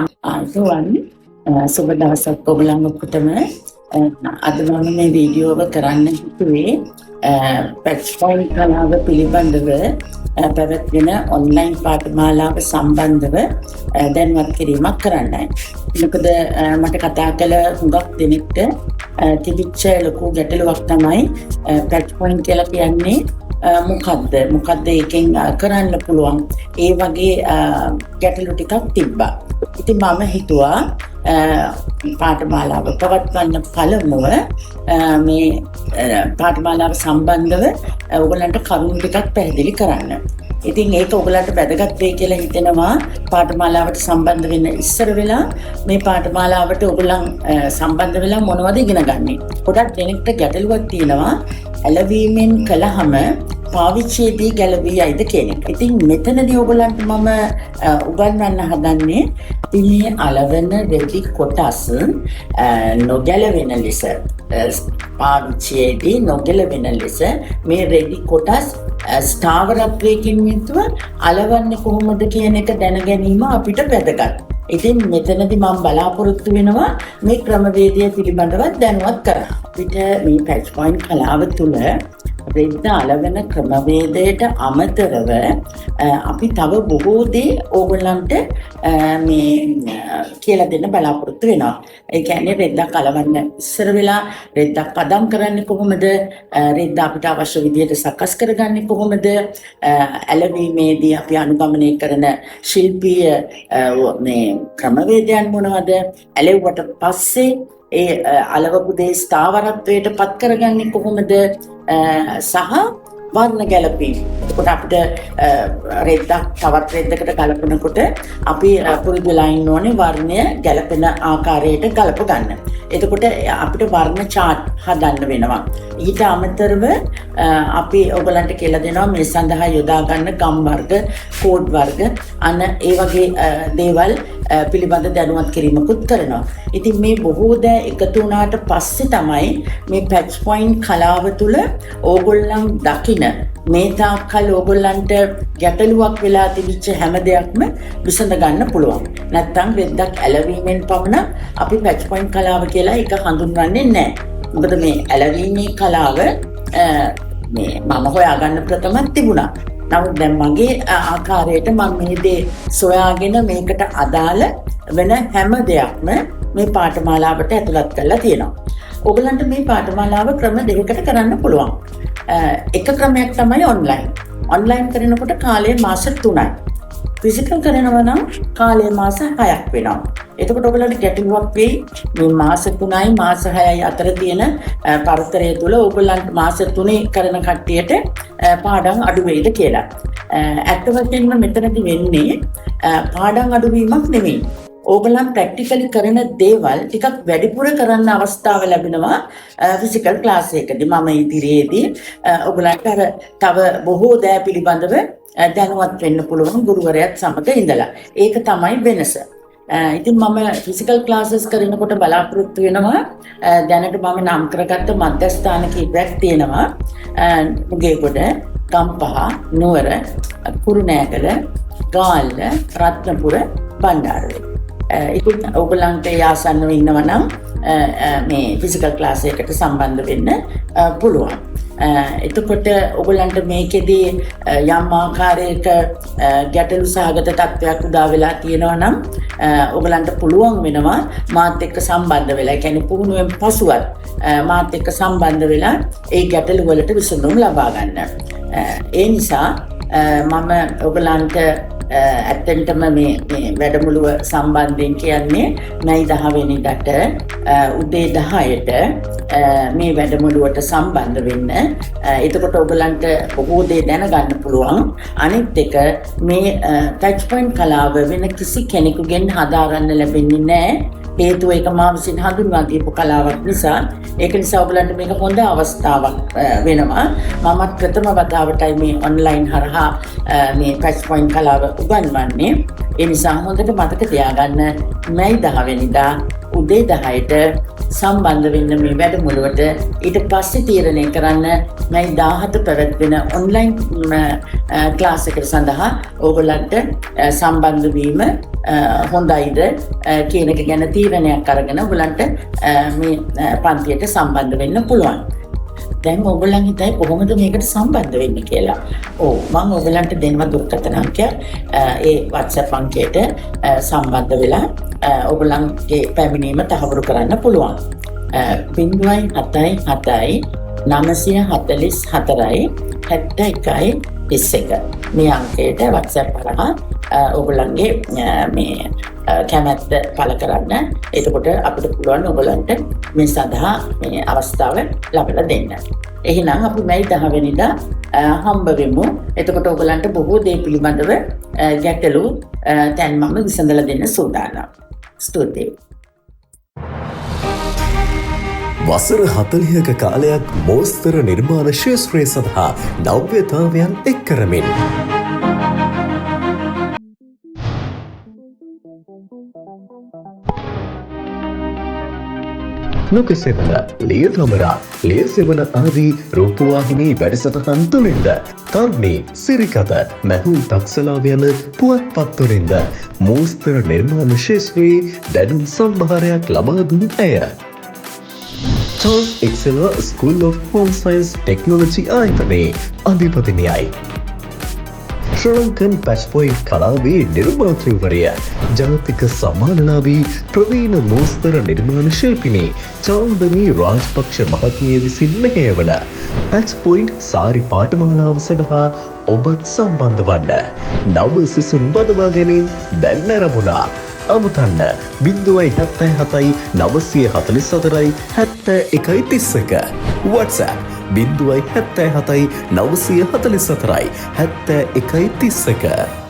ආයුබෝවන් සුබ දවසක් ඔයගොල්ලන් ඔක්කොටම අද මම මේ වීඩියෝ එක කරන්න හිතුවේ පැච් පොයින්ට් කලාව පිළිබඳව පැවැත්වෙන ඔන්ලයින් පාඨමාලාව සම්බන්ධව දැනුවත් කිරීමක් කරන්නයි. මොකද මට කතා කළ හුඟක් දෙනෙක්ට තිබිච්ච ලොකු ගැටලුවක් තමයි පැච් පොයින්ට් කියලා කියන්නේ මොකද්ද ඒකෙන් කරන්න පුළුවන් ඒ වගේ ගැටලු ටිකක් තිබ්බා. ඉතින් මම හිතුවා පාඨමාලාව පවත්වන්න පළමුව මේ පාඨමාලාව සම්බන්ධව ඔයගොල්ලන්ට කරුණු ටිකක් පැහැදිලි කරන්න. ඉතින් ඒක ඔයගොල්ලන්ට වැදගත් වෙයි කියලා හිතෙනවා. පාඨමාලාවට සම්බන්ධ වෙන්න ඉස්සර වෙලා මේ පාඨමාලාවට ඔයගොල්ලන් සම්බන්ධ වෙලා මොනවද ඉගෙන ගන්නෙ? ගොඩක් දෙනෙක්ට ගැටලුවක් තියෙනවා. ඇලවීමෙන් කළාම පාවිච්චියේදී ගැලවී යයිද කියන එක. ඉතින් මෙතනදී ඔයගොල්ලන්ට මම උගන්වන්න හදන්නේ මේ අලවන රෙදි කොටස් නොගැලවෙන ලෙස පාවිච්චියේදී නොගැලවෙන ලෙස මේ රෙදි කොටස් ස්ථාවරත්වයකින් යුතුව අලවන්නේ කොහොමද කියන එක දැන ගැනීම අපිට වැදගත්. ඉතින් මෙතනදී මම බලාපොරොත්තු වෙනවා මේ ක්‍රමවේදය පිළිබඳව දැනුවත් කරන්න. අපිට මේ පැච් පොයින්ට් කලාව තුළ රෙද්ද අලවන ක්‍රමවේදයට අමතරව අපි තව බොහෝ දේ ඕගොල්ලන්ට මේ කියලා දෙන්න බලාපොරොත්තු වෙනවා. ඒ කියන්නේ රෙද්දක් අලවන්න ඉස්සර වෙලා රෙද්දක් පදම් කරන්නේ කොහොමද? රෙද්ද අපිට අවශ්‍ය විදිහට සකස් කරගන්නේ කොහොමද? ඇලවීමේදී අපි අනුගමනය කරන ශිල්පීය මේ ක්‍රමවේදයන් මොනවද? ඇලෙව්වට පස්සේ ඒ අලවපු දේ ස්ථාවරත්වයට පත් කරගන්නේ කොහොමද? සහ වර්ණ ගැලපීම. එතකොට අපිට රෙද්දක් තවත් රෙද්දකට ගලපනකොට අපි පුරුදු වෙලා ඉන්න ඕනේ වර්ණය ගැලපෙන ආකාරයට ගලප ගන්න. එතකොට අපිට වර්ණ chart හදන්න වෙනවා. ඊට අමතරව අපි ඔයගලන්ට කියලා දෙනවා මේ සඳහා යොදා ගන්න ගම් වර්ග, කෝඩ් වර්ග අන්න ඒ වගේ දේවල් පිළිබඳ දැනුවත් කිරීමකුත් කරනවා. ඉතින් මේ බොහෝ දෑ එකතු වුණාට පස්සේ තමයි මේ පැච් පොයින්ට් කලාව තුළ ඕගොල්ලන් දකින මේ තාක්කල් ඕගොල්ලන්ට ගැටලුවක් වෙලා තිබිච්ච හැම දෙයක්ම විසඳ ගන්න පුළුවන්. නැත්තම් රෙද්දක් ඇලවීමෙන් පමණ අපි පැච් පොයින්ට් කලාව කියලා එක හඳුන්වන්නේ නැහැ. මොකද මේ ඇලවීමේ කලාව මේ මම හොයාගන්න ප්‍රථමත් තිබුණා. නමුත් දැන් මගේ ආකාරයට මම මේ දේ සොයාගෙන මේකට අදාළ වෙන හැම දෙයක්ම මේ පාඨමාලාවට ඇතුළත් කරලා තියෙනවා. ඔයගලන්ට මේ පාඨමාලාව ක්‍රම දෙකකට කරන්න පුළුවන්. එක ක්‍රමයක් තමයි ඔන්ලයින්. ඔන්ලයින් කරනකොට කාලය මාස 3යි. ෆිසිකල් කරනවා නම් කාලය මාස 6ක් වෙනවා. එතකොට ඔයගලන්ට ගැටලුවක් වෙයි මේ මාස 3යි මාස 6යි අතර තියෙන පරතරය තුල ඔයගලන්ට මාස 3 කරන කට්ටියට පාඩම් අඩු වෙයිද කියලා. ඇත්ත වශයෙන්ම මෙතනදී වෙන්නේ පාඩම් අඩුවීමක් නෙමෙයි. ඕගලන් ප්‍රැක්ටිකලි කරන දේවල් ටිකක් වැඩිපුර කරන්න අවස්ථාව ලැබෙනවා ෆිසිකල් ක්ලාස් එකකදී. මම ඉදිරියේදී ඔයගලන්ට අර තව බොහෝ දෑ පිළිබඳව දැනුවත් වෙන්න පුළුවන් ගුරුවරයාත් සමග ඉඳලා. ඒක තමයි වෙනස. ඉතින් මම ෆිසිකල් ක්ලාසස් කරනකොට බලාපොරොත්තු වෙනවා දැනට මම නම් කරගත්ත මධ්‍යස්ථාන කිහිපයක් තියෙනවා. මුගේගොඩ, ගම්පහ, නුවර, කුරුණෑගල, ගාල්ල, රත්නපුර, බණ්ඩාරවැල. ඉතින් ඔයගොල්ලන්ට ආසන්නව ඉන්නවා නම් මේ ෆිසිකල් ක්ලාස් එකකට සම්බන්ධ වෙන්න පුළුවන්. එතකොට ඔයගොල්ලන්ට මේකෙදී යම් ආකාරයක ගැටලු සහගත තත්ත්වයක් උදා වෙලා තියෙනවා නම් ඔයගොල්ලන්ට පුළුවන් වෙනවා මාත් එක්ක සම්බන්ධ වෙලා, ඒ කියන්නේ පුහුණුවෙන් පසුවත් මාත් එක්ක සම්බන්ධ වෙලා ඒ ගැටලු වලට විසඳුම් ලබා ගන්න. ඒ නිසා මම ඔයගොල්ලන්ට ඇත්තටම මේ වැඩමුළුව සම්බන්ධයෙන් කියන්නේ මැයි 10 වෙනිදාට උදේ 10ට මේ වැඩමුළුවට සම්බන්ධ වෙන්න. එතකොට ඔයගලන්ට බොහෝ දේ දැනගන්න පුළුවන්. අනිත් එක මේ ටච් පොයින්ට් කලාව වෙන කිසි කෙනෙකුගෙන් හදාගන්න ලැබෙන්නේ නැහැ. හේතුව ඒක මා විසින් හඳුන්වා දීපු කලාවක් නිසා. ඒක නිසා ඔයගලන්ට මේක හොඳ අවස්ථාවක් වෙනවා. මමත් ප්‍රථම වතාවටයි මේ ඔන්ලයින් හරහා මේ ටච් පොයින්ට් කලාව උගන්වන්නේ. ඒ නිසා හොඳට මතක තියාගන්න මැයි 10 වෙනිදා උදේ 10ට සම්බන්ධ වෙන්න මේ වැඩමුළුවට. ඊට පස්සේ තීරණය කරන්න මේ 17 පැවැත්වෙන ඔන්ලයින් ක්ලාස් එකට සඳහා ඕගොල්ලන්ට සම්බන්ධ වීම හොඳයිද කියන එක ගැන තීරණයක් අරගෙන ඔයගොල්ලන්ට මේ පන්තියට සම්බන්ධ වෙන්න පුළුවන්. දැන් ඔයගොල්ලන් හිතයි කොහොමද මේකට සම්බන්ධ වෙන්නේ කියලා. මම ඔයගොල්ලන්ට දෙනවා දුරකථන අංකය. ඒ WhatsApp අංකයට සම්බන්ධ වෙලා ඔයගොල්ලන්ගේ පැමිණීම තහවුරු කරන්න පුළුවන්. 077 944 71 21 මේ අංකයට WhatsApp කරලා ඔයගොල්ලන්ගේ මේ කැමැත්ත පළ කරන්න. එතකොට අපිට පුළුවන් ඔයගොල්ලන්ට මේ සඳහා මේ අවස්ථාව ලබා දෙන්න. එහෙනම් අපි මේ 10 වෙනිදා හම්බ වෙමු. එතකොට ඔයගොල්ලන්ට බොහෝ දේ පිළිබඳව ගැටලු දැන් මම විසඳලා දෙන්න සූදානම්. ස්තුතියි. වසර 40ක කාලයක් මෝස්තර නිර්මාණ ශාස්ත්‍රය සඳහා නව්‍යතාවයන් එක් කරමින් නොකෙසෙවන ලියතමරා ලියසෙවන ආදී රූපවාහිනී වැඩසටහන් තුළින්ද තර්මී සිරිකත මැහුම් තක්සලාව යන පුවත්පත් තුළින්ද මෝස්තර නිර්මාණ ශාස්ත්‍රයේ දැනුම් සම්භාරයක් ලබා දුන් ඇය Charles Xavier School of Home Science Technology ආයතනයේ අධිපතිනියයි. ශ්‍රී ලංකන් පැච්පොයින්ට් කලාවේ නිර්මාතෘවරිය ජාතික සම්මානලාභී ප්‍රවීණ මෝස්තර නිර්මාණ ශිල්පිනී චාන්දනී රාජපක්ෂ මහත්මිය විසින් මෙහෙයවන පැච්පොයින්ට් සාරි පාඨමාලාව සඳහා ඔබත් සම්බන්ධ වන්න. නව සිසුන් බදවා ගැනීම දැන් ආරම්භුණා. අමතන්න 077 944 71 WhatsApp 077 944 71 31